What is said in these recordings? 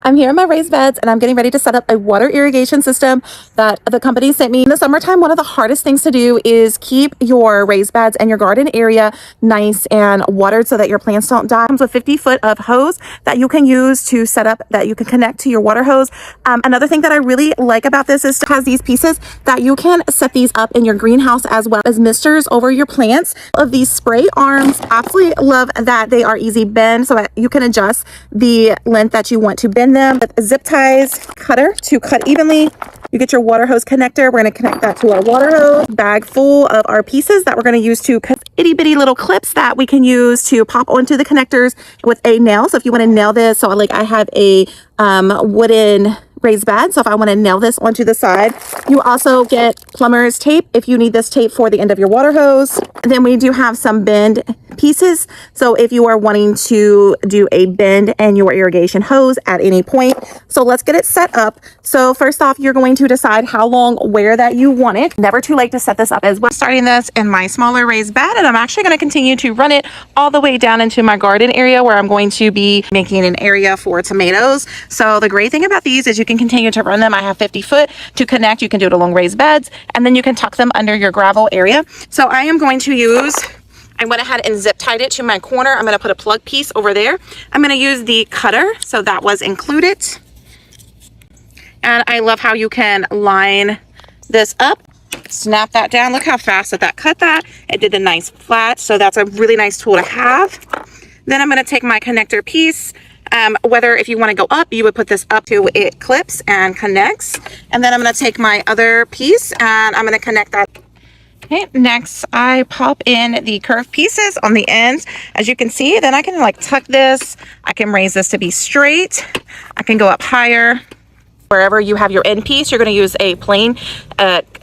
I'm here in my raised beds and I'm getting ready to set up a water irrigation system that the company sent me. In the summertime, one of the hardest things to do is keep your raised beds and your garden area nice and watered so that your plants don't die. It comes with 50 foot of hose that you can use to set up, that you can connect to your water hose. Another thing that I really like about this is it has these pieces that you can set these up in your greenhouse as well as misters over your plants. Of these spray arms, absolutely love that they are easy bend so that you can adjust the length that you want to bend them with a zip ties cutter to cut evenly. You get your water hose connector. We're going to connect that to our water hose. Bag full of our pieces that we're going to use to cut itty bitty little clips that we can use to pop onto the connectors with a nail. So if you want to nail this, so like I have a wooden raised bed, so if I want to nail this onto the side, you also get plumber's tape if you need this tape for the end of your water hose. And then we do have some bend pieces, so if you are wanting to do a bend in your irrigation hose at any point. So let's get it set up. So first off, you're going to decide how long where that you want it. Never too late to set this up as well. Starting this in my smaller raised bed, and I'm actually going to continue to run it all the way down into my garden area where I'm going to be making an area for tomatoes. So the great thing about these is you can continue to run them. I have 50 foot to connect. You can do it along raised beds, and then you can tuck them under your gravel area. So I am going to use, I went ahead and zip tied it to my corner. I'm going to put a plug piece over there. I'm going to use the cutter, so that was included. And I love how you can line this up, snap that down. Look how fast that cut that. It did a nice flat, so that's a really nice tool to have. Then I'm going to take my connector piece. Whether if you want to go up, you would put this up to it clips and connects. And then I'm going to take my other piece and I'm going to connect that. Okay, next I pop in the curved pieces on the ends. As you can see, then I can like tuck this. I can raise this to be straight. I can go up higher. Wherever you have your end piece, you're going to use a plain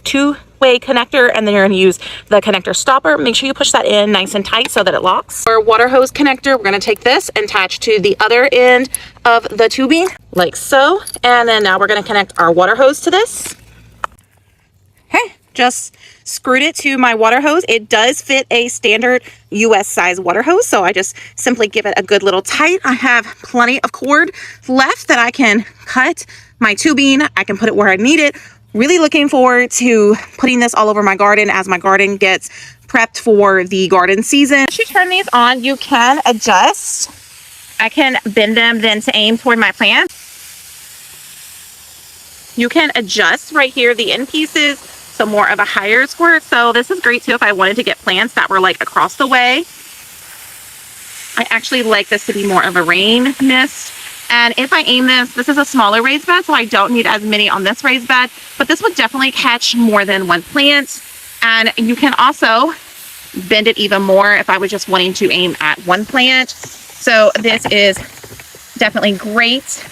two-way connector, and then you're going to use the connector stopper. Make sure you push that in nice and tight so that it locks. For water hose connector, we're going to take this and attach to the other end of the tubing like so. And then now we're going to connect our water hose to this. Okay, just screwed it to my water hose. It does fit a standard US size water hose, so I just simply give it a good little tight. I have plenty of cord left that I can cut my tubing. I can put it where I need it. Really looking forward to putting this all over my garden as my garden gets prepped for the garden season. Once you turn these on, you can adjust. I can bend them then to aim toward my plant. You can adjust right here the end pieces, so more of a higher squirt. So this is great too if I wanted to get plants that were like across the way. I actually like this to be more of a rain mist. And if I aim this, this is a smaller raised bed, so I don't need as many on this raised bed, but this would definitely catch more than one plant. And you can also bend it even more if I was just wanting to aim at one plant. So this is definitely great.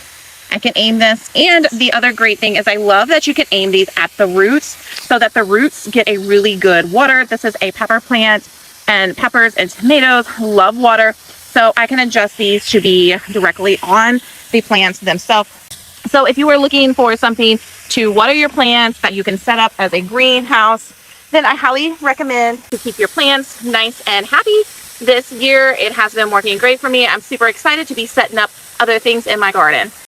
I can aim this. And the other great thing is I love that you can aim these at the roots so that the roots get a really good water. This is a pepper plant, and peppers and tomatoes love water. So I can adjust these to be directly on the plants themselves. So if you were looking for something to water your plants that you can set up as a greenhouse, then I highly recommend to keep your plants nice and happy. This year, it has been working great for me. I'm super excited to be setting up other things in my garden.